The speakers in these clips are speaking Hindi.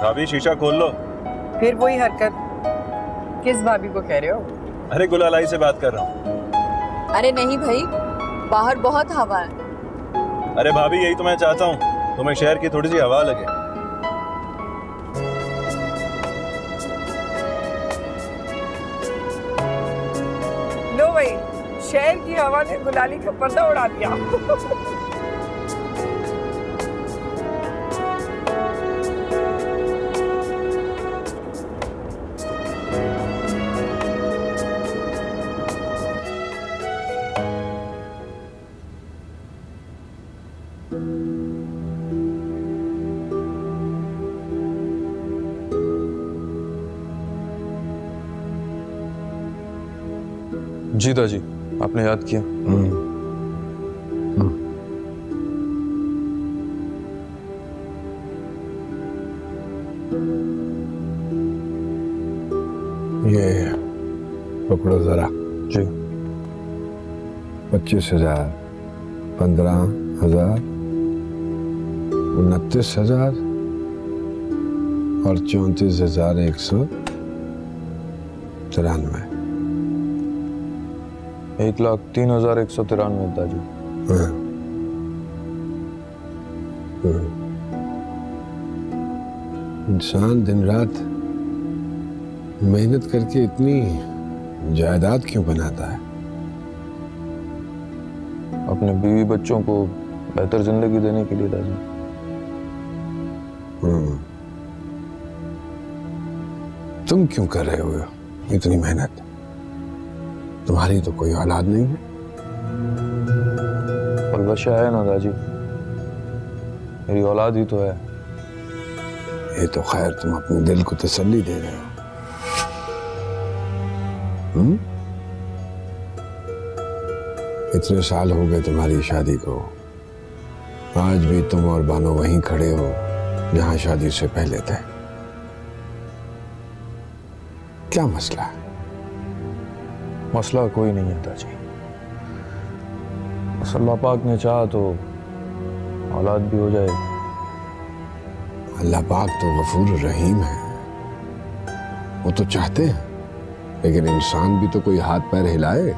भाभी शीशा खोल लो। फिर वही हरकत। किस भाभी को कह रहे हो? अरे गुलालाई से बात कर रहा हूँ। अरे नहीं भाई, बाहर बहुत हवा है। अरे भाभी यही तो मैं चाहता हूँ, तुम्हें शहर की थोड़ी सी हवा लगे। लो भाई, शहर की हवा ने गुलाली का पर्दा उड़ा दिया। जी दादी, आपने याद किया। ये पकड़ो जरा। जी। 25,000, 15,000, 29,000 और 34,193। 1,03,193 दादी। इंसान दिन रात मेहनत करके इतनी जायदाद क्यों बनाता है? अपने बीवी बच्चों को बेहतर जिंदगी देने के लिए दादी। तुम क्यों कर रहे हो इतनी मेहनत? तुम्हारी तो कोई औलाद नहीं है। पर वशा है ना दादी, मेरी औलाद ही तो है। ये तो खैर तुम अपने दिल को तसल्ली दे रहे हो। इतने साल हो गए तुम्हारी शादी को, आज भी तुम और बानो वहीं खड़े हो जहां शादी से पहले थे। क्या मसला है? मसला कोई नहीं है दादी। अल्लाह पाक ने चाहा तो औलाद भी हो जाए। अल्लाह पाक तो गफूर रहीम है, वो तो चाहते हैं, लेकिन इंसान भी तो कोई हाथ पैर हिलाए।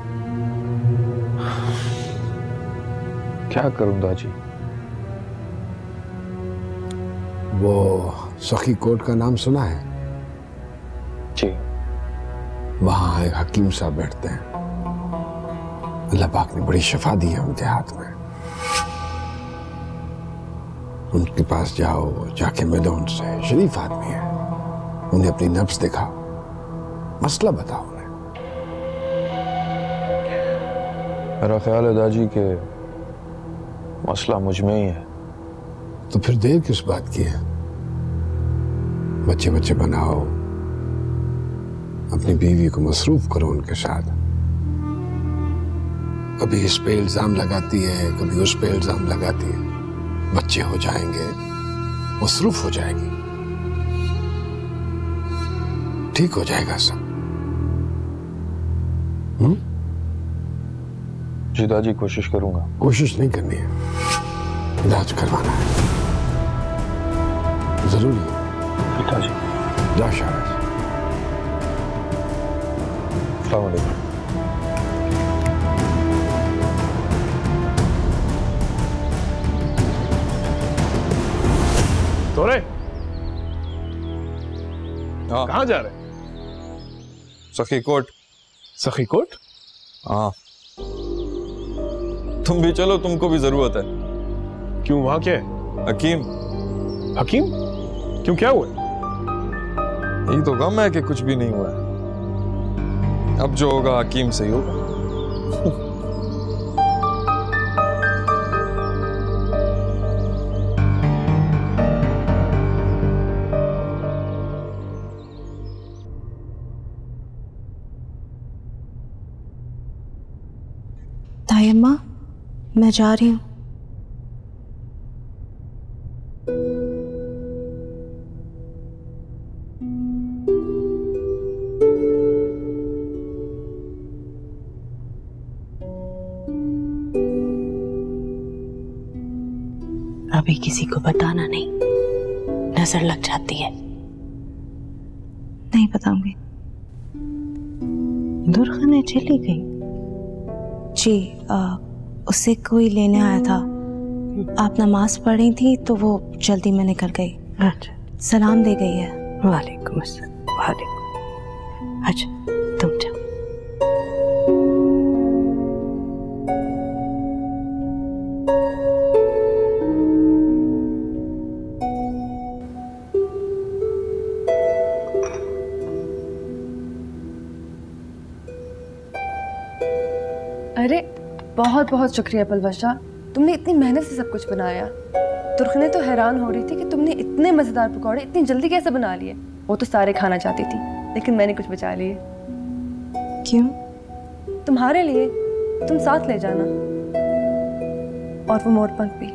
क्या करूं दादी? वो सखी कोट का नाम सुना है? जी। वहां एक हकीम साहब बैठते हैं। अल्लाह पाक ने बड़ी शफा दी है उनके हाथ में। उनके पास जाओ, जाके मिलो उनसे। शरीफ आदमी है, उन्हें अपनी नब्ज दिखाओ, मसला बताओ उन्हें। मेरा ख्याल है दादी के मसला मुझ में ही है। तो फिर देर किस बात की है? बच्चे बच्चे बनाओ, अपनी बीवी को मसरूफ करो उनके साथ। कभी इस पे इल्जाम लगाती है, कभी उस पे इल्जाम लगाती है। बच्चे हो जाएंगे, मसरूफ हो जाएगी, ठीक हो जाएगा सब। जी दादी, कोशिश करूंगा। कोशिश नहीं करनी है, इलाज करवाना है, जरूरी है। पिताजी। जा शाबाश। अस्सलाम वालेकुम। तोरे हाँ। कहाँ जा रहे? सखी कोट। सखी कोट? हाँ, तुम भी चलो, तुमको भी जरूरत है। क्यों, वहां क्या है? हकीम। हकीम? क्यों, क्या हुआ? यही तो गम है कि कुछ भी नहीं हुआ है। अब जो होगा हकीम से ही होगा। तायम्मा, मैं जा रही हूँ। अभी किसी को बताना नहीं, नजर लग जाती है। नहीं बताऊंगी। दुर्खाने चली गई? जी, उससे कोई लेने आया था। आप नमाज पढ़ रही थी तो वो जल्दी में निकल गई। अच्छा, सलाम दे गई है। वालेकुम अस्सलाम। वालेकुम। अच्छा, तुम जाओ। अरे बहुत बहुत शुक्रिया पलवशा, तुमने इतनी मेहनत से सब कुछ बनाया। तुर्खने तो हैरान हो रही थी कि तुमने इतने मज़ेदार पकौड़े इतनी जल्दी कैसे बना लिए। वो तो सारे खाना चाहती थी, लेकिन मैंने कुछ बचा लिए। क्यों? तुम्हारे लिए, तुम साथ ले जाना। और वो मोरपंख भी।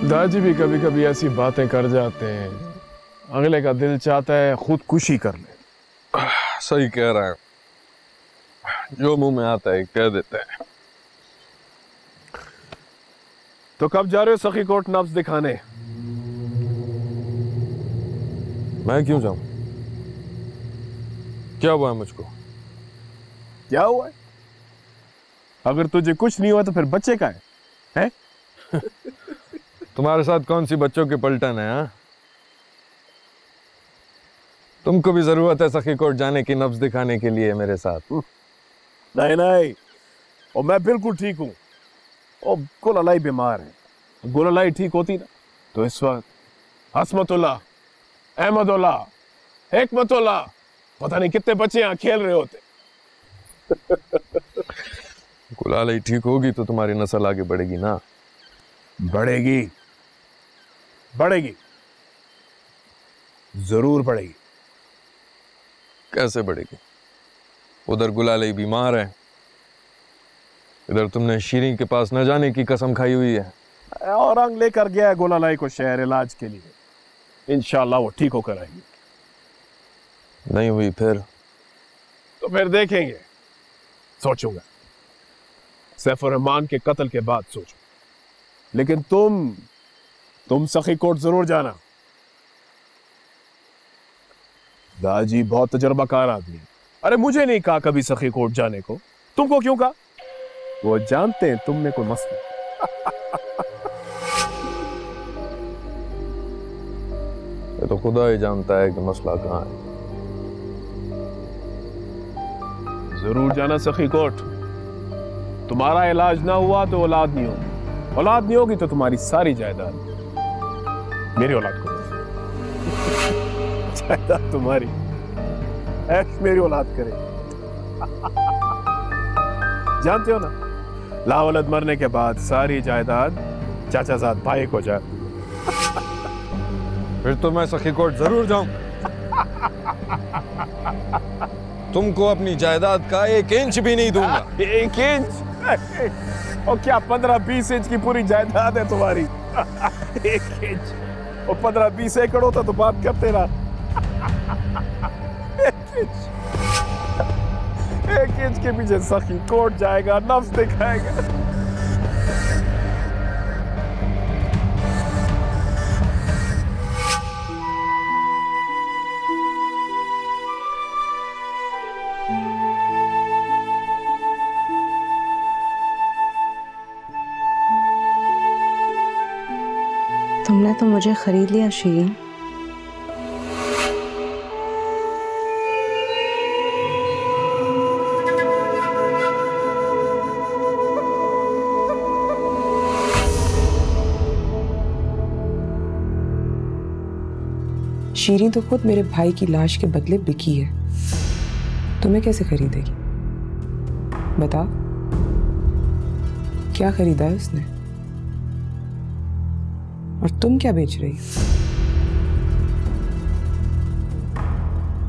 दादाजी भी कभी कभी ऐसी बातें कर जाते हैं, अगले का दिल चाहता है खुदकुशी कर ले। सही कह रहा है, जो मुंह में आता है कह देते हैं। तो कब जा रहे हो सखी कोट नब्ज दिखाने? मैं क्यों जाऊं? क्या हुआ है मुझको? क्या हुआ है? अगर तुझे कुछ नहीं हुआ तो फिर बच्चे का है? तुम्हारे साथ कौन सी बच्चों की पलटन है? हाँ, तुमको भी जरूरत है सखी कोट जाने की नब्ज दिखाने के लिए मेरे साथ? नहीं नहीं, और मैं बिल्कुल ठीक हूँ। और गुलालाई बीमार है। गुलालाई ठीक होती ना तो इस वक्त हसमतुल्लाह, अहमदुल्लाह, हिकमतुल्लाह, पता नहीं कितने बच्चे यहाँ खेल रहे होते। गुलालाई ठीक होगी तो तुम्हारी नस्ल आगे बढ़ेगी ना? बढ़ेगी, बढ़ेगी, जरूर बढ़ेगी। कैसे बढ़ेगी? उधर गुलालाई बीमार है, इधर तुमने शीरीं के पास न जाने की कसम खाई हुई है। औरंग लेकर गया है गुलालाई को शहर इलाज के लिए। इंशाल्लाह वो ठीक होकर आएगी। नहीं हुई फिर? तो फिर देखेंगे। सोचूंगा, सैफुर रहमान के कत्ल के बाद सोचूंगा। लेकिन तुम सखी कोट जरूर जाना। दादाजी बहुत तजर्बाकार आदमी। अरे मुझे नहीं कहा कभी सखी कोट जाने को, तुमको क्यों कहा? वो जानते हैं तुमने कोई मसला। ये तो खुदा ही जानता है कि मसला कहाँ है। जरूर जाना सखी कोट। तुम्हारा इलाज ना हुआ तो औलाद नहीं होगी, औलाद नहीं होगी तो तुम्हारी सारी जायदाद मेरी औलाद को। जायदाद तुम्हारी, ऐश मेरी औलाद करे। जानते हो ना, लावलद मरने के बाद सारी जायदाद चाचाजाद भाई को जाती है। फिर तो मैं सखी कोट जरूर जाऊं। तुमको अपनी जायदाद का 1 इंच भी नहीं दूंगा। 1 इंच? और क्या 15-20 इंच की पूरी जायदाद है तुम्हारी? 1 इंच और 15-20 एकड़ होता तो बात करते ना। 1 इंच के पीछे सखी कोट जाएगा, नफ्स दिखाएगा। तुमने तो मुझे खरीद लिया शीरीं। शीरीं तो खुद मेरे भाई की लाश के बदले बिकी है, तुम्हें कैसे खरीदेगी? बताओ, क्या खरीदा है उसने? और तुम क्या बेच रही हो?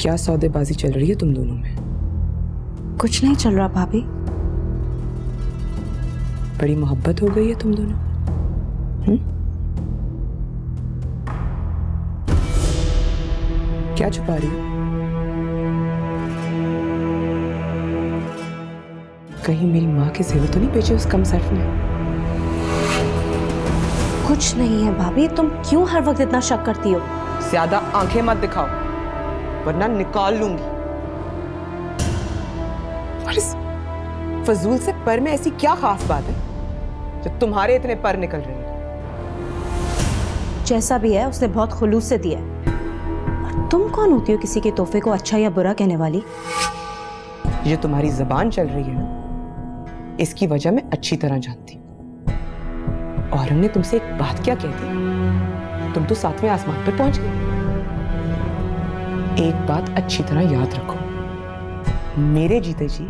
क्या सौदेबाजी चल रही है तुम दोनों में? कुछ नहीं चल रहा भाभी। बड़ी मोहब्बत हो गई है तुम दोनों? क्या छुपा रही हो? कहीं मेरी माँ के जेवर तो नहीं बेचे उस कम सर्फ ने? कुछ नहीं है भाभी, तुम क्यों हर वक्त इतना शक करती हो? ज्यादा आंखें मत दिखाओ वरना निकाल लूंगी। और इस फजूल से पर में ऐसी क्या खास बात है जो तुम्हारे इतने पर निकल रही है? जैसा भी है उसने बहुत खुलूस से दिया है। और तुम कौन होती हो किसी के तोहफे को अच्छा या बुरा कहने वाली? ये तुम्हारी जबान चल रही है ना, इसकी वजह मैं अच्छी तरह जानती हूँ। और हमने तुमसे एक बात क्या कह दी, तुम तो 7वें आसमान पर पहुंच गए। एक बात अच्छी तरह याद रखो, मेरे जीते जी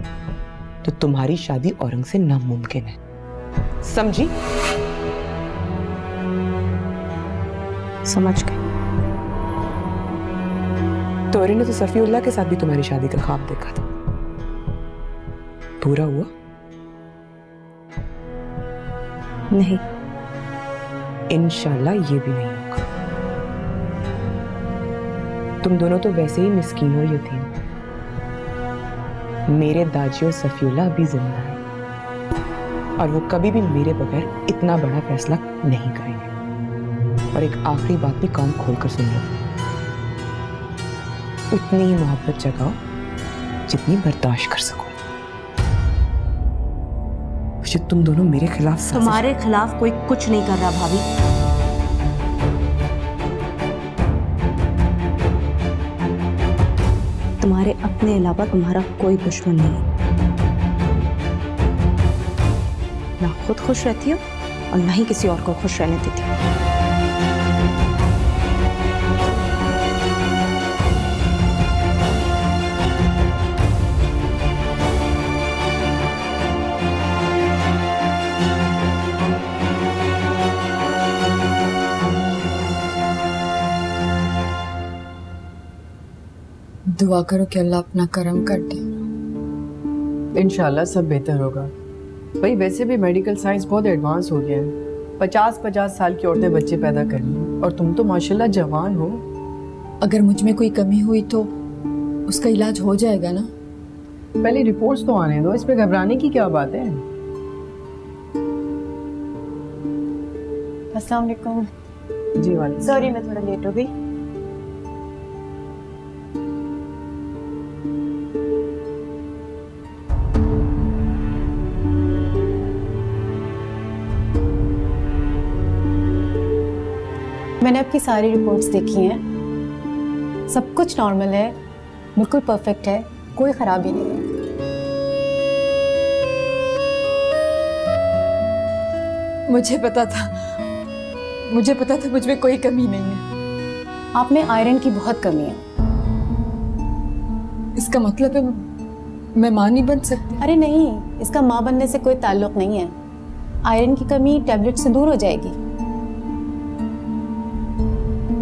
तो तुम्हारी शादी औरंग से नामुमकिन है, समझी? समझ गई। तोरी ने तो सफीउल्लाह के साथ भी तुम्हारी शादी का ख्वाब देखा था, पूरा हुआ? नहीं। इंशाल्लाह ये भी नहीं होगा। तुम दोनों तो वैसे ही मिस्कीन और यतीम। मेरे दाजी और सफीउल्लाह अभी जिंदा है और वो कभी भी मेरे बगैर इतना बड़ा फैसला नहीं करेंगे। और एक आखिरी बात भी कान खोलकर सुन लो, उतनी ही मोहब्बत जगाओ जितनी बर्दाश्त कर सको। मुझे तुम दोनों मेरे खिलाफ तुम्हारे खिलाफ कोई कुछ नहीं कर रहा भाभी। तुम्हारे अपने अलावा तुम्हारा कोई दुश्मन नहीं है। ना खुद खुश रहती हो और ना ही किसी और को खुश रहने देती हो। दुआ करो कि अल्लाह अपना करम कर दे। इंशाल्लाह सब बेहतर होगा। भाई वैसे भी मेडिकल साइंस बहुत एडवांस हो गया है। 50-50 साल की औरतें बच्चे पैदा कर रही और तुम तो माशाल्लाह जवान हो। अगर मुझ में कोई कमी हुई तो उसका इलाज हो जाएगा ना? पहले रिपोर्ट्स तो आने दो, इसमें घबराने की क्या बात है? अस्सलाम वालेकुम। जी वालेकुम। सॉरी मैं थोड़ा लेट हो गई। मैंने आपकी सारी रिपोर्ट्स देखी हैं, सब कुछ नॉर्मल है, बिल्कुल परफेक्ट है, कोई खराबी नहीं है। मुझे पता था मुझ में कोई कमी नहीं है। आप में आयरन की बहुत कमी है। इसका मतलब है मैं माँ नहीं बन सकती? अरे नहीं, इसका माँ बनने से कोई ताल्लुक नहीं है। आयरन की कमी टैबलेट से दूर हो जाएगी।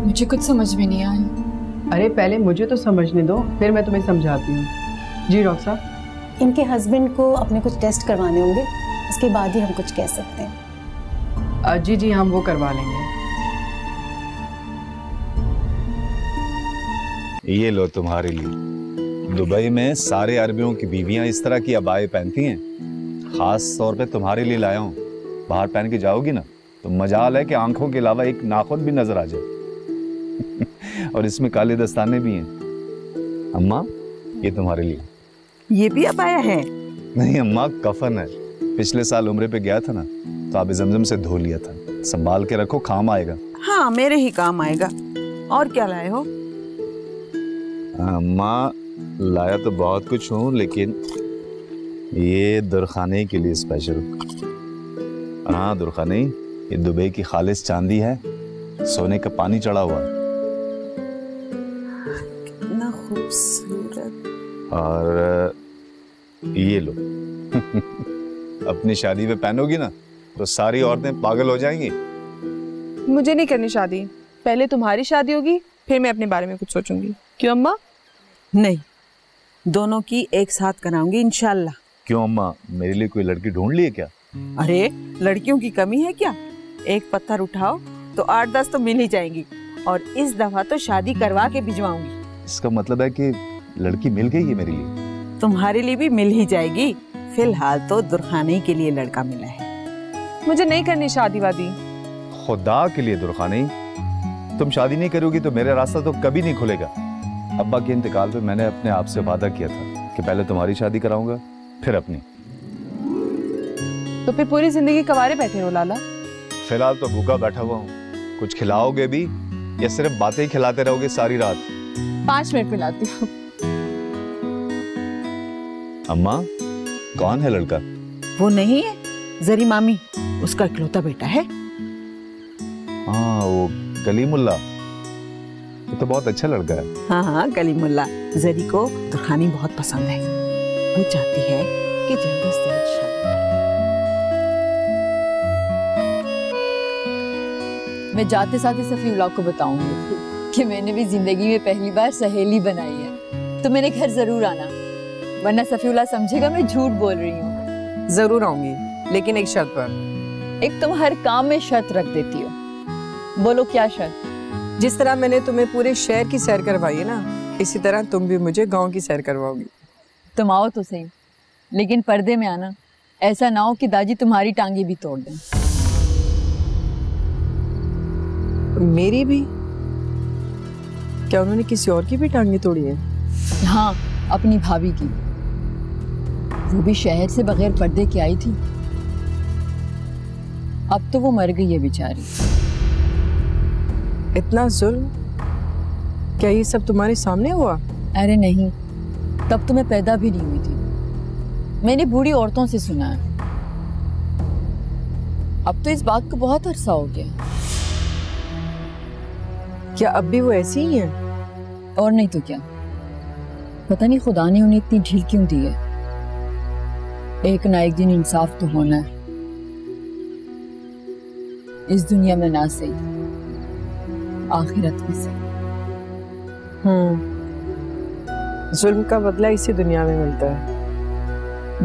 मुझे कुछ समझ में नहीं आया। अरे पहले मुझे तो समझने दो, फिर मैं तुम्हें समझाती हूँ। जी डॉक्टर साहब। इनके हस्बैंड को अपने कुछ टेस्ट करवाने होंगे, उसके बाद ही हम कुछ कह सकते हैं। जी हम वो करवा लेंगे। ये लो तुम्हारे लिए। दुबई में सारे अरबियों की बीवियां इस तरह की अबाएं पहनती हैं, खास तौर पे तुम्हारे लिए लाया हूँ। बाहर पहन के जाओगी ना तो मजाल है कि आंखों के अलावा एक नाखून भी नजर आ जाए। और इसमें काले दस्ताने भी हैं। अम्मा ये तुम्हारे लिए। ये भी अबाया है? नहीं अम्मा, कफन है। पिछले साल उम्रे पे गया था ना तो आप जमजम से धो लिया था, संभाल के रखो, काम आएगा। हाँ मेरे ही काम आएगा। और क्या लाए हो? अम्मा लाया तो बहुत कुछ हूँ, लेकिन ये दुरखाने के लिए स्पेशल। हाँ दुरखाने, ये दुबई की खालिस चांदी है, सोने का पानी चढ़ा हुआ है। और ये लो। अपनी शादी में पहनोगी ना तो सारी औरतें पागल हो जाएंगी। मुझे नहीं करनी शादी, पहले तुम्हारी शादी होगी फिर मैं अपने बारे में कुछ सोचूंगी। क्यों अम्मा? नहीं, दोनों की एक साथ कराऊंगी इंशाल्लाह। क्यों अम्मा, मेरे लिए कोई लड़की ढूंढ ली है क्या? अरे लड़कियों की कमी है क्या? एक पत्थर उठाओ तो 8-10 तो मिल ही जाएंगी, और इस दफा तो शादी करवा के भिजवाऊंगी। इसका मतलब है कि लड़की मिल गई है मेरे लिए? तुम्हारे लिए भी मिल ही जाएगी। फिलहाल तो दुर्खानी के लिए लड़का मिला है। मुझे नहीं करनी शादी वादी। खुदा के लिए दुर्खानी, तुम शादी नहीं करोगी तो मेरा रास्ता तो कभी नहीं खुलेगा। अब्बा के इंतकाल पे मैंने अपने आप से वादा किया था कि पहले तुम्हारी शादी कराऊंगा फिर अपनी। तो फिर पूरी जिंदगी कवारे बैठे हो लाला? फिलहाल तो भूखा बैठा हुआ हूँ। कुछ खिलाओगे भी या सिर्फ बातें ही खिलाते रहोगे सारी रात? 5 मिनट पिलाती हूँ। अम्मा, कौन है लड़का? वो नहीं है जरी मामी, उसका इकलौता बेटा है। हाँ, वो कलीमुल्ला। ये तो बहुत अच्छा लड़का है। हाँ हाँ, कलीमुल्ला। जरी को दुर्खानी बहुत पसंद है। वो चाहती है कि जल्द से जल्द शादी करे। मैं जाते साथ ही सफीउल्लाह को बताऊंगी कि मैंने भी जिंदगी में पहली बार सहेली बनाई है, तो मेरे घर जरूर आना, वरना सफीउल्लाह समझेगा मैं झूठ बोल रही हूँ। जरूर आऊंगी, लेकिन एक शर्त पर। एक तुम हर काम में शर्त रख देती हो, बोलो क्या शर्त? जिस तरह मैंने तुम्हें पूरे शहर की सैर करवाई है ना, इसी तरह तुम भी मुझे गांव की सैर करवाओगी। तुम आओ तो सही, लेकिन पर्दे में आना, ऐसा ना हो कि दादी तुम्हारी टांगे भी तोड़ दें। मेरी भी? क्या उन्होंने किसी और की भी टांगे तोड़ी है? हाँ, अपनी भाभी की। वो भी शहर से बगैर पर्दे के आई थी। अब तो वो मर गई है बेचारी। इतना जुल्म? क्या ये सब तुम्हारे सामने हुआ? अरे नहीं, तब तो मैं पैदा भी नहीं हुई थी। मैंने बूढ़ी औरतों से सुना है। अब तो इस बात को बहुत अरसा हो गया। क्या अब भी वो ऐसी ही है? और नहीं तो क्या। पता नहीं खुदा ने उन्हें इतनी ढील क्यों दी है। एक ना एक दिन इंसाफ तो होना है, इस दुनिया में ना सही, आखिरत में सही। जुल्म का बदला इसी दुनिया में मिलता है।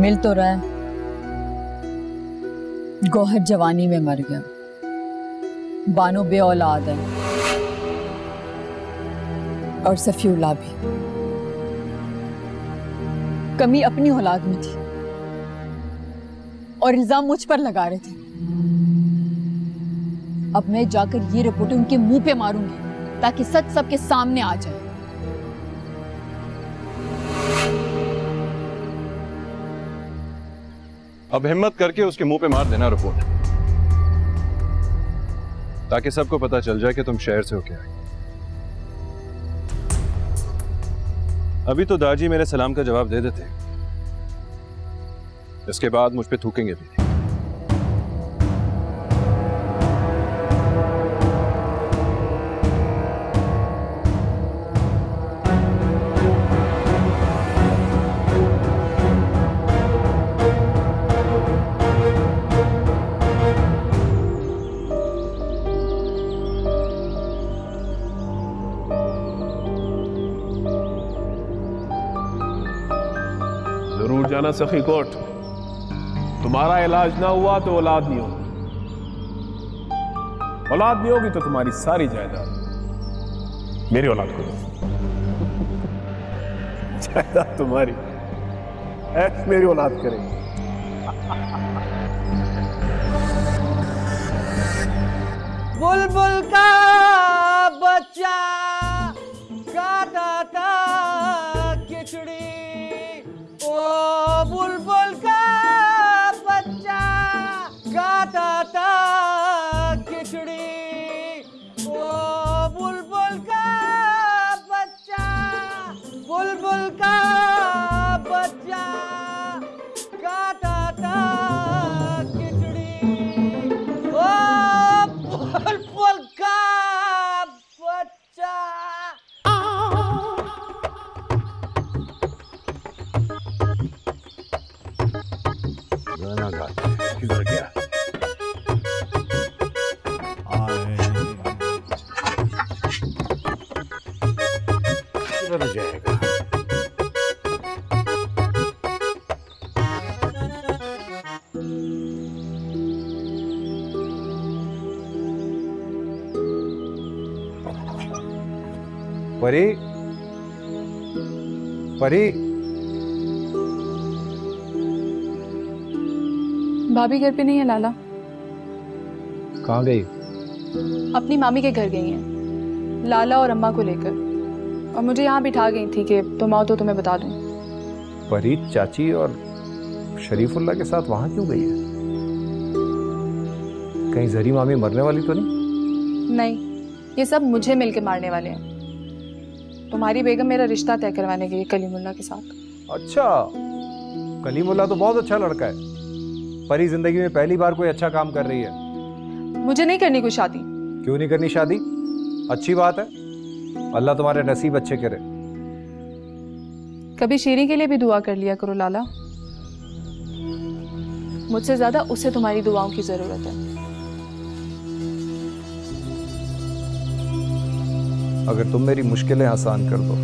मिल तो रहा है। गौहर जवानी में मर गया, बानो बे औलाद है, और सफीउल्लाह भी। कमी अपनी औलाद में थी और इल्जाम मुझ पर लगा रहे थे। अब मैं जाकर ये रिपोर्ट उनके मुंह पे मारूंगी ताकि सच सबके सामने आ जाए। अब हिम्मत करके उसके मुंह पे मार देना रिपोर्ट, ताकि सबको पता चल जाए कि तुम शहर से होके आए। अभी तो दाजी मेरे सलाम का जवाब दे देते, इसके बाद मुझ पे थूकेंगे भी। जरूर जाना सखी कोट। तुम्हारा इलाज ना हुआ तो औलाद नहीं होगी, औलाद नहीं होगी तो तुम्हारी सारी जायदाद मेरी औलाद को जायदाद तुम्हारी ऐश मेरी औलाद करेगी। बुलबुल का बच्चा गाता था खिचड़ी, ओ बुलबुल का बच्चा गाता था खिचड़ी, ओ बुलबुल का बच्चा, बुलबुल का बच्चा गाता था खिचड़ी, ओ बुलबुल का परी, परी। भाभी घर पे नहीं है लाला। कहाँ गई? अपनी मामी के घर गई हैं, लाला और अम्मा को लेकर, और मुझे यहाँ बिठा गई थी कि तुम आओ तो तुम्हें बता दूं। परी चाची और शरीफुल्लाह के साथ वहां क्यों गई है? कहीं जरी मामी मरने वाली तो नहीं? नहीं, ये सब मुझे मिलके मारने वाले हैं। तुम्हारी बेगम मेरा रिश्ता तय करवाने गई कलीमुल्लाह के साथ। अच्छा, कलीमुल्लाह तो बहुत अच्छा लड़का है। परी जिंदगी में पहली बार कोई अच्छा काम कर रही है। मुझे नहीं करनी कोई शादी। क्यों नहीं करनी शादी? अच्छी बात है, अल्लाह तुम्हारे नसीब अच्छे करे। कभी शीरी के लिए भी दुआ कर लिया करो लाला। मुझसे ज्यादा उसे तुम्हारी दुआओं की जरूरत है। अगर तुम मेरी मुश्किलें आसान कर दो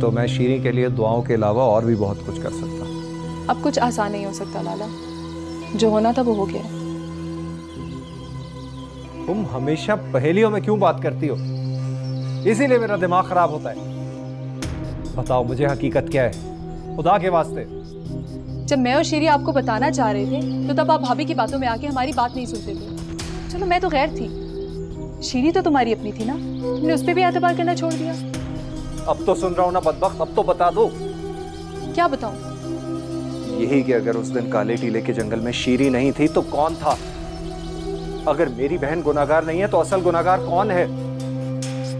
तो मैं शीरी के लिए दुआओं के अलावा और भी बहुत कुछ कर सकता हूँ। अब कुछ आसान नहीं हो सकता लाला, जो होना था वो हो गया। तुम हमेशा पहेलियों में क्यों बात करती हो? इसीलिए मेरा दिमाग खराब होता है। बताओ मुझे हकीकत क्या है, खुदा के वास्ते। जब मैं और शीरी आपको बताना चाह रहे थे तो तब आप भाभी की बातों में आके हमारी बात नहीं सुनते थे। चलो मैं तो गैर थी, शीरी तो तुम्हारी अपनी थी ना, तुमने उस पर भी एतबार करना छोड़ दिया। अब तो सुन रहा हूं ना बदबख्त, अब तो बता दो। क्या बताऊं? यही कि अगर उस दिन काले टीले के जंगल में शीरी नहीं थी तो कौन था? अगर मेरी बहन गुनाहगार नहीं है तो असल गुनाहगार कौन है?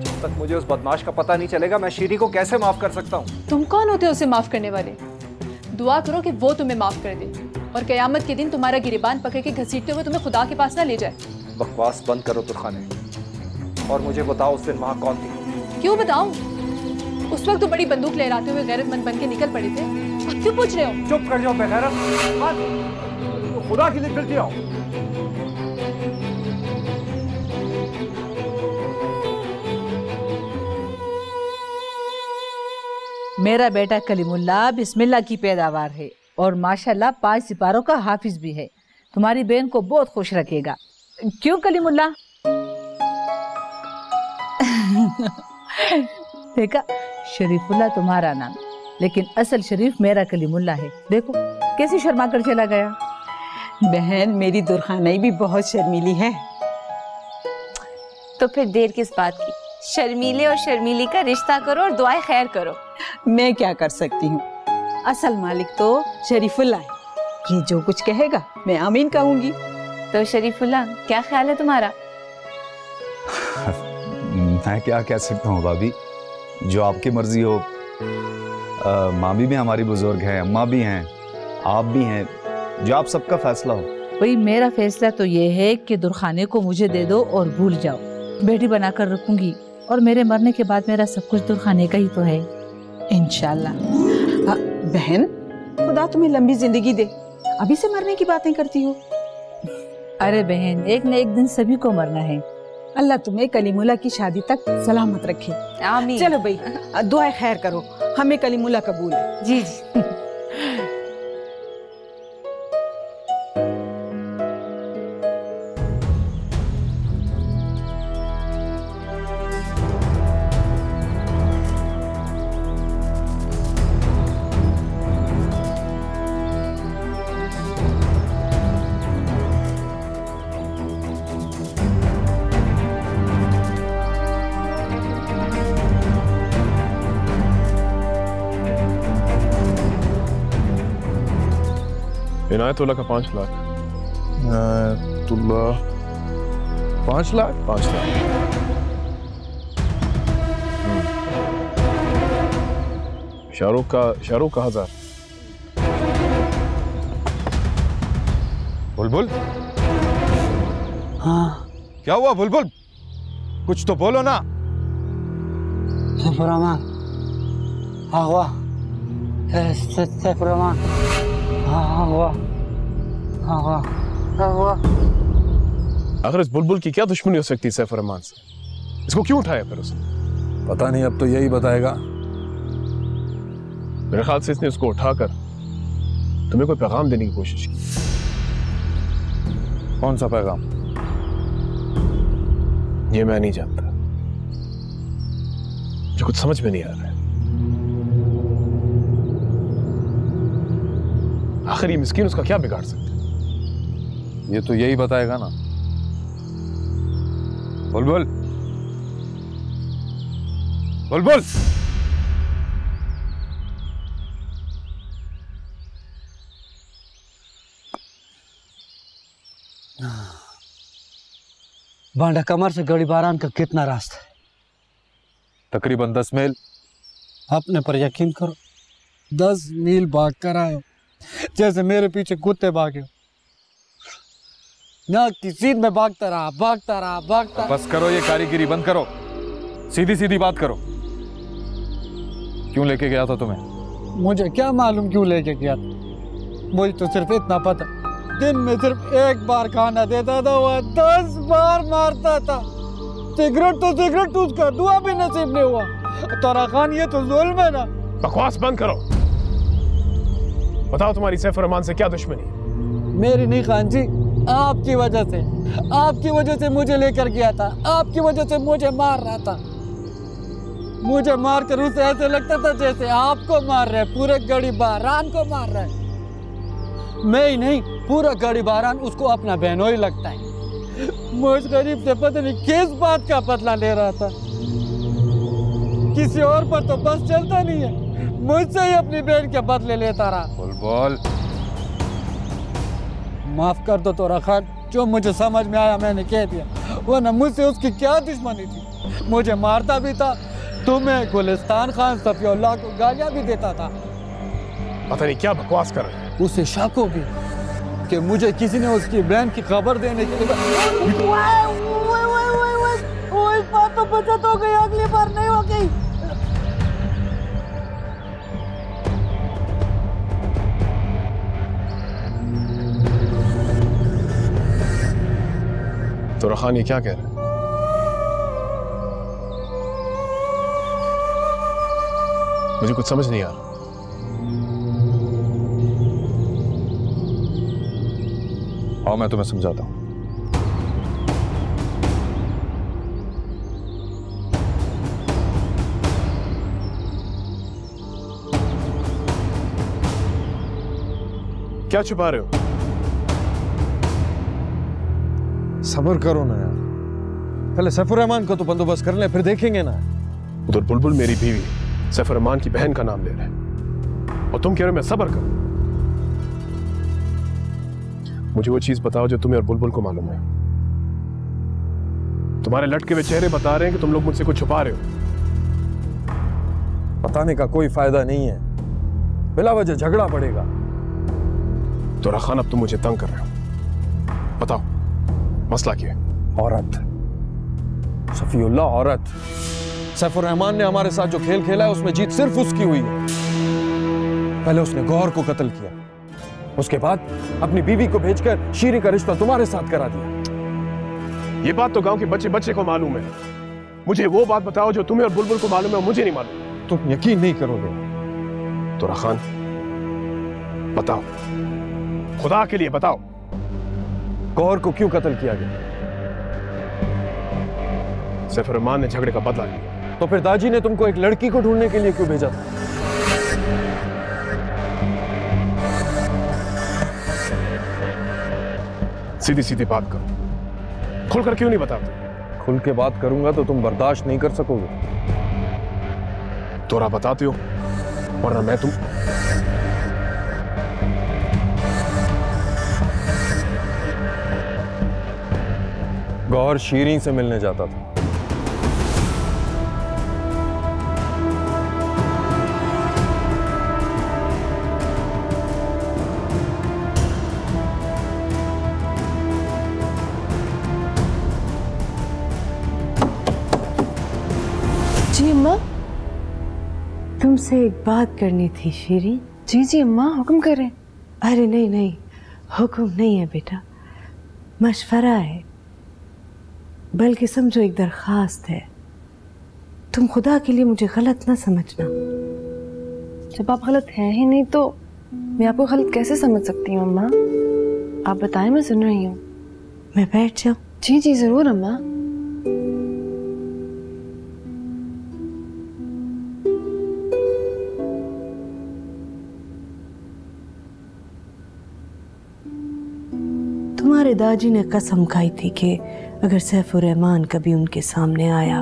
जब तक मुझे उस बदमाश का पता नहीं चलेगा मैं शीरी को कैसे माफ कर सकता हूँ? तुम कौन होते हो उसे माफ करने वाले? दुआ करो कि वो तुम्हें माफ कर दे और कयामत के दिन तुम्हारा गिरेबान पकड़ के घसीटते हुए तुम्हें खुदा के पास ना ले जाए। बकवास बंद करो तुरखाने, और मुझे बताओ उस दिन वहां कौन थी? क्यों बताऊं? उस वक्त तो बड़ी बंदूक लहराते हुए गैरतमंद बन के निकल पड़े थे। अब क्यों पूछ रहे हो? चुप कर जाओ बेगैरत, खुदा के लिए फिरती आओ। मेरा बेटा कलीमुल्लाह बिस्मिल्लाह की पैदावार है और माशाल्लाह 5 सिपारों का हाफिज भी है। तुम्हारी बहन को बहुत खुश रखेगा। क्यों कलीमुल्लाह? देखा, शरीफुल्लाह तुम्हारा नाम, लेकिन असल शरीफ मेरा कलीमुल्लाह है। देखो कैसे शर्मा कर चला गया। बहन मेरी दुरखानाई भी बहुत शर्मीली है। तो फिर देर किस बात की? शर्मीले और शर्मीली का रिश्ता करो और दुआएं खैर करो। मैं क्या कर सकती हूँ, असल मालिक तो शरीफुल्लाह है। ये जो कुछ कहेगा मैं आमीन कहूंगी। तो शरीफुल्लाह क्या ख्याल है तुम्हारा? मैं क्या कह सकता हूँ भाभी, जो आपकी मर्जी हो। मामी भी हमारी बुजुर्ग हैं, अम्मा भी हैं, आप भी हैं, जो आप सबका फैसला हो। भाई मेरा फैसला तो ये है कि दुरखाने को मुझे दे दो और भूल जाओ। बेटी बनाकर रखूंगी और मेरे मरने के बाद मेरा सब कुछ दुरखाने का ही तो है। इंशाल्लाह। बहन खुदा तुम्हें लंबी जिंदगी दे, अभी से मरने की बातें करती हो। अरे बहन, एक न एक दिन सभी को मरना है। अल्लाह तुम्हें कलीमुल्लाह की शादी तक सलामत रखे। आमीन। चलो भाई दुआ खैर करो, हमें कलीमुल्लाह कबूल है। जी जी। इनायतुल्लाह का 5 लाख। इनायतुल्लाह 5 लाख। 5 लाख। शाहरुख का 1000। बुलबुल, हाँ क्या हुआ बुलबुल? कुछ तो बोलो ना। सैफुर्रहमान, हाँ हुआ। सैफुर्रहमान, हाँ हुआ, हाँ हुआ, हाँ हुआ। आखिर इस बुलबुल की क्या दुश्मनी हो सकती है सैफुर्रहमान से? इसको क्यों उठाया फिर उसने? पता नहीं, अब तो यही बताएगा। मेरे ख्याल से इसने उसको उठाकर तुम्हें कोई पैगाम देने की कोशिश की। कौन सा पैगाम? ये मैं नहीं जानता, मुझे कुछ समझ में नहीं आ रहा है। आखिर ये मिस्कीन उसका क्या बिगाड़ सकता है? ये तो यही बताएगा ना। बुलबुल, बुलबुल, बांडा कमर से गड़ी बारान का कितना रास्ता है? तकरीबन 10 मील। अपने पर यकीन करो, 10 मील भाग कर आए हो जैसे मेरे पीछे कुत्ते भागे हो। ना किसी में भागता रहा, भागता रहा, भागता। बस करो ये कारीगिरी बंद करो, सीधी सीधी बात करो। क्यों लेके गया था तुम्हें? मुझे क्या मालूम क्यों लेके गया था, मुझे तो सिर्फ इतना पता, दिन में सिर्फ 1 बार खाना देता था, वह 10 बार मारता था। सिगरेट तो सिगरेट, उसका दुआ भी नसीब नहीं हुआ। तारा खान, ये तो जुल्म है ना। बकवास बंद करो। बताओ तुम्हारी सैफ रहमान से क्या दुश्मनी? मेरी नहीं खान जी, आपकी वजह से, आपकी वजह से मुझे लेकर गया था, आपकी वजह से मुझे मार रहा था। मुझे मार कर उसे ऐसे लगता था जैसे आपको मार रहे, पूरे गड़ी बारान को मार रहे। मैं ही नहीं, पूरा गड़ी बारान उसको अपना बहनोई लगता है। मुझ गरीब से पता नहीं किस बात का बदला ले रहा था। किसी और पर तो बस चलता नहीं है, मुझसे ही अपनी बहन के बदले लेता रहा। बुलबुल, माफ कर दो तोरा खान, जो मुझे समझ में आया मैंने कह दिया, वरना मुझसे उसकी क्या दुश्मनी थी। मुझे मारता भी था, तुम्हें, गुलिस्तान खान, सफीउल्लाह को गालियां भी देता था। पता नहीं क्या बकवास कर रहे हैं। उसे शक हो गया कि मुझे किसी ने उसकी बहन की खबर देने के लिए। इस बार तो बचत हो गई, अगली बार नहीं हो गई। तो रखान ये क्या कह रहा है? मुझे कुछ समझ नहीं आ रहा। आओ मैं तुम्हें समझाता हूं। क्या छुपा रहे हो? सब्र करो ना यार, पहले सैफुर रहमान को तो बंदोबस्त कर ले, फिर देखेंगे ना। उधर बुलबुल मेरी बीवी सैफुर रहमान की बहन का नाम ले रहे हैं और तुम कह रहे हो मैं सब्र करूं। मुझे वो चीज बताओ जो तुम्हें और बुलबुल को मालूम है। तुम्हारे लटके हुए चेहरे बता रहे हैं कि तुम लोग मुझसे कुछ छुपा रहे हो। बताने का कोई फायदा नहीं है, बिला वजह झगड़ा पड़ेगा। तो रखान अब तुम मुझे तंग कर रहे हो, बताओ मसला क्या है? औरत, सफीउल्लाह औरत। सैफुर रहमान ने हमारे साथ जो खेल खेला है उसमें जीत सिर्फ उसकी हुई है। पहले उसने गौहर को कत्ल किया, उसके बाद अपनी बीवी को भेजकर शीरी का रिश्ता तुम्हारे साथ करा दिया। ये बात तो गांव के बच्चे बच्चे को मालूम है। मुझे वो बात बताओ जो तुम्हें और बुलबुल को मालूम है और मुझे नहीं मालूम। तुम यकीन नहीं करोगे। तो रखान बताओ, खुदा के लिए बताओ, गौहर को क्यों कत्ल किया गया? सैफुर रहमान ने झगड़े का बदला लिया। तो फिर दाजी ने तुमको एक लड़की को ढूंढने के लिए क्यों भेजा था? सीधी सीधी बात करो, खुलकर क्यों नहीं बताते? खुल के बात करूंगा तो तुम बर्दाश्त नहीं कर सकोगे। तोरा बताते हो वरना मैं तुम। गौहर शीरी से मिलने जाता था। जी अम्मा। तुमसे एक बात करनी थी शीरी। जी जी अम्मा, हुक्म करें। अरे नहीं नहीं, हुक्म नहीं है बेटा, मशवरा है, बल्कि समझो एक दरखास्त है। तुम खुदा के लिए मुझे गलत ना समझना। जब आप गलत हैं ही नहीं तो मैं आपको गलत कैसे समझ सकती हूँ अम्मा? आप बताएं, मैं सुन रही हूँ। मैं बैठ जाऊँ? जी जी जरूर अम्मा। तुम्हारे दादी ने कसम खाई थी कि अगर सैफुर रहमान कभी उनके सामने आया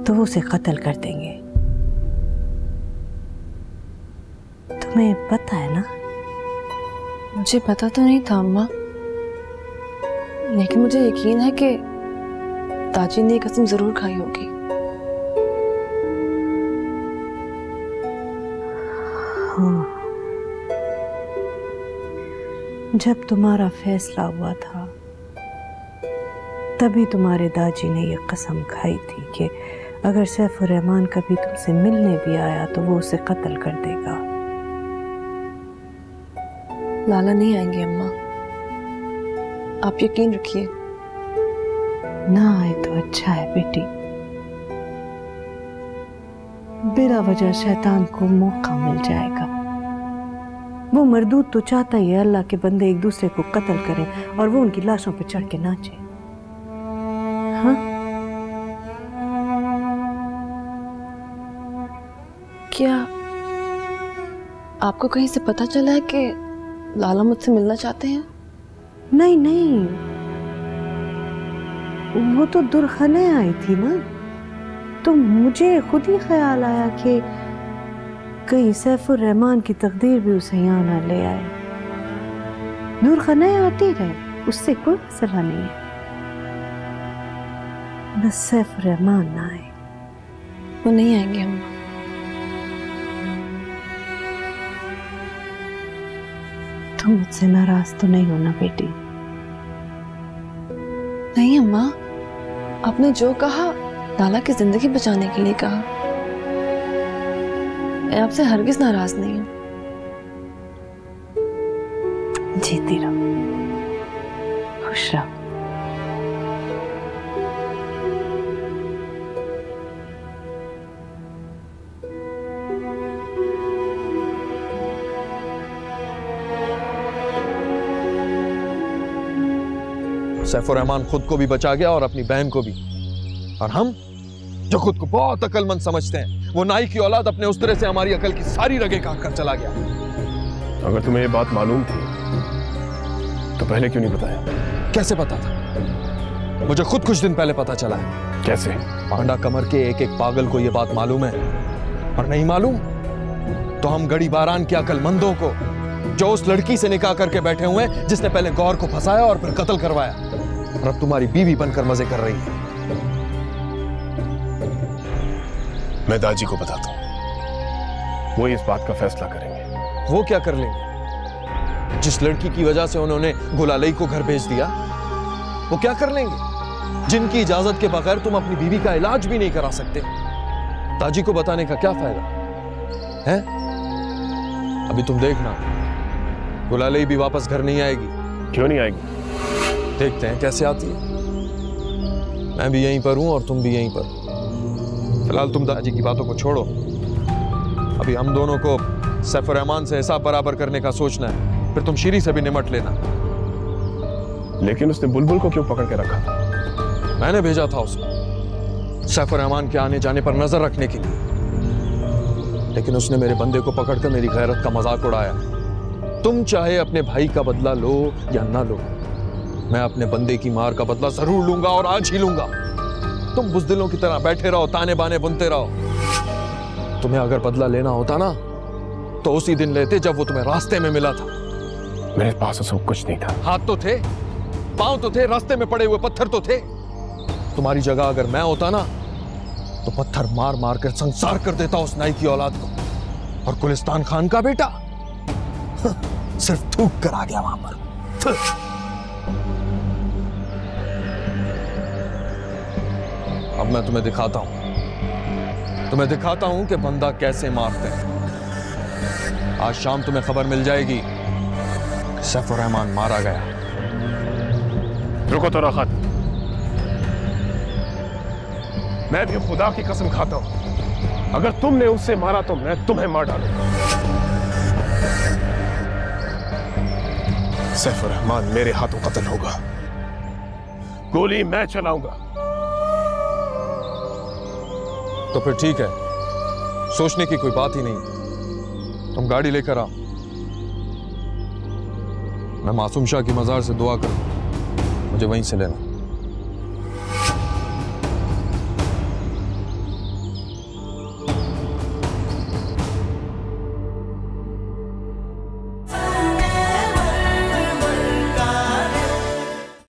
तो वो उसे कत्ल कर देंगे। तुम्हें पता है ना? मुझे पता तो नहीं था अम्मा, लेकिन मुझे यकीन है कि दादी ने ये कसम जरूर खाई होगी। हाँ, जब तुम्हारा फैसला हुआ था तभी तुम्हारे दादी ने ये कसम खाई थी कि अगर सैफुर रहमान कभी तुमसे मिलने भी आया तो वो उसे कत्ल कर देगा। लाला नहीं आएंगे अम्मा, आप यकीन रखिए। ना आए तो अच्छा है बेटी, बिना वजह शैतान को मौका मिल जाएगा। वो मरदूद तो चाहता ही है अल्लाह के बंदे एक दूसरे को कत्ल करें और वो उनकी लाशों पर चढ़ के नाचे। हाँ? क्या आपको कहीं से पता चला है कि लाला मुझसे मिलना चाहते हैं? नहीं नहीं, वो तो दुरखने आई थी ना, तो मुझे खुद ही ख्याल आया कि कहीं सैफुर रहमान की तकदीर भी उसे यहाँ ना ले आए। दुरखने आती रहे, उससे कोई मसला नहीं है, बस सैफुर रहमान ना आए। वो नहीं आएंगे हम। तुम मुझसे नाराज तो नहीं होना बेटी? नहीं अम्मा, आपने जो कहा लाला की जिंदगी बचाने के लिए कहा। मैं आपसे हरगिज नाराज नहीं हूं। जीती रहो, खुश रहो। सैफुर रहमान खुद को भी बचा गया और अपनी बहन को भी, और हम जो खुद को बहुत अक्लमंद समझते हैं, वो नाई की औलाद अपने उस तरह से हमारी अकल की सारी रगें काट कर चला गया। अगर तुम्हें ये बात मालूम थी तो पहले क्यों नहीं बताया? कैसे पता था? मुझे खुद कुछ दिन पहले पता चला है। कैसे? पांडा कमर के एक एक पागल को ये बात मालूम है, और नहीं मालूम तो हम गड़ी बारान के अकलमंदों को, जो उस लड़की से निकाह करके बैठे हुए हैं जिसने पहले गौर को फंसाया और फिर कत्ल करवाया, और अब तुम्हारी बीवी बनकर मजे कर रही है। मैं दाजी को बताता हूं, वो इस बात का फैसला करेंगे। वो क्या कर लेंगे? जिस लड़की की वजह से उन्होंने गुलालई को घर भेज दिया, वो क्या कर लेंगे? जिनकी इजाजत के बगैर तुम अपनी बीवी का इलाज भी नहीं करा सकते। दाजी को बताने का क्या फायदा है? अभी तुम देखना, गुलालई भी वापस घर नहीं आएगी। क्यों नहीं आएगी? देखते हैं कैसे आती है। मैं भी यहीं पर हूं और तुम भी यहीं पर। फिलहाल तुम दादी की बातों को छोड़ो, अभी हम दोनों को सैफुर रहमान से हिसाब बराबर करने का सोचना है, फिर तुम शीरी से भी निमट लेना। लेकिन उसने बुलबुल को क्यों पकड़ के रखा? मैंने भेजा था उसको सैफुर रहमान के आने जाने पर नजर रखने के लिए, लेकिन उसने मेरे बंदे को पकड़कर मेरी गैरत का मजाक उड़ाया। तुम चाहे अपने भाई का बदला लो या ना लो, मैं अपने बंदे की मार का बदला जरूर लूंगा, और आज ही लूंगा। तुम बुज़दिलों की तरह बैठे रहो, ताने बाने बुनते रहो। तुम्हें अगर बदला लेना होता ना तो उसी दिन लेते जब वो तुम्हें रास्ते में मिला था। मेरे पास तो सब कुछ नहीं था। हाथ तो थे, पांव तो थे, रास्ते में पड़े हुए पत्थर तो थे। तुम्हारी जगह अगर मैं होता ना तो पत्थर मार मार कर संसार कर देता उस नाई की औलाद को। और गुलिस्तान खान का बेटा सिर्फ थूक कर आ गया वहां पर। अब मैं तुम्हें दिखाता हूं कि बंदा कैसे मारते हैं। आज शाम तुम्हें खबर मिल जाएगी कि सैफुर रहमान मारा गया। रुको तो राहत, मैं भी खुदा की कसम खाता हूं, अगर तुमने उससे मारा तो मैं तुम्हें मार डालूंगा। सैफुर रहमान मेरे हाथों कत्ल होगा, गोली मैं चलाऊंगा। तो फिर ठीक है, सोचने की कोई बात ही नहीं। तुम गाड़ी लेकर आओ, मैं मासूम शाह की मजार से दुआ करूं। मुझे वहीं से लेना।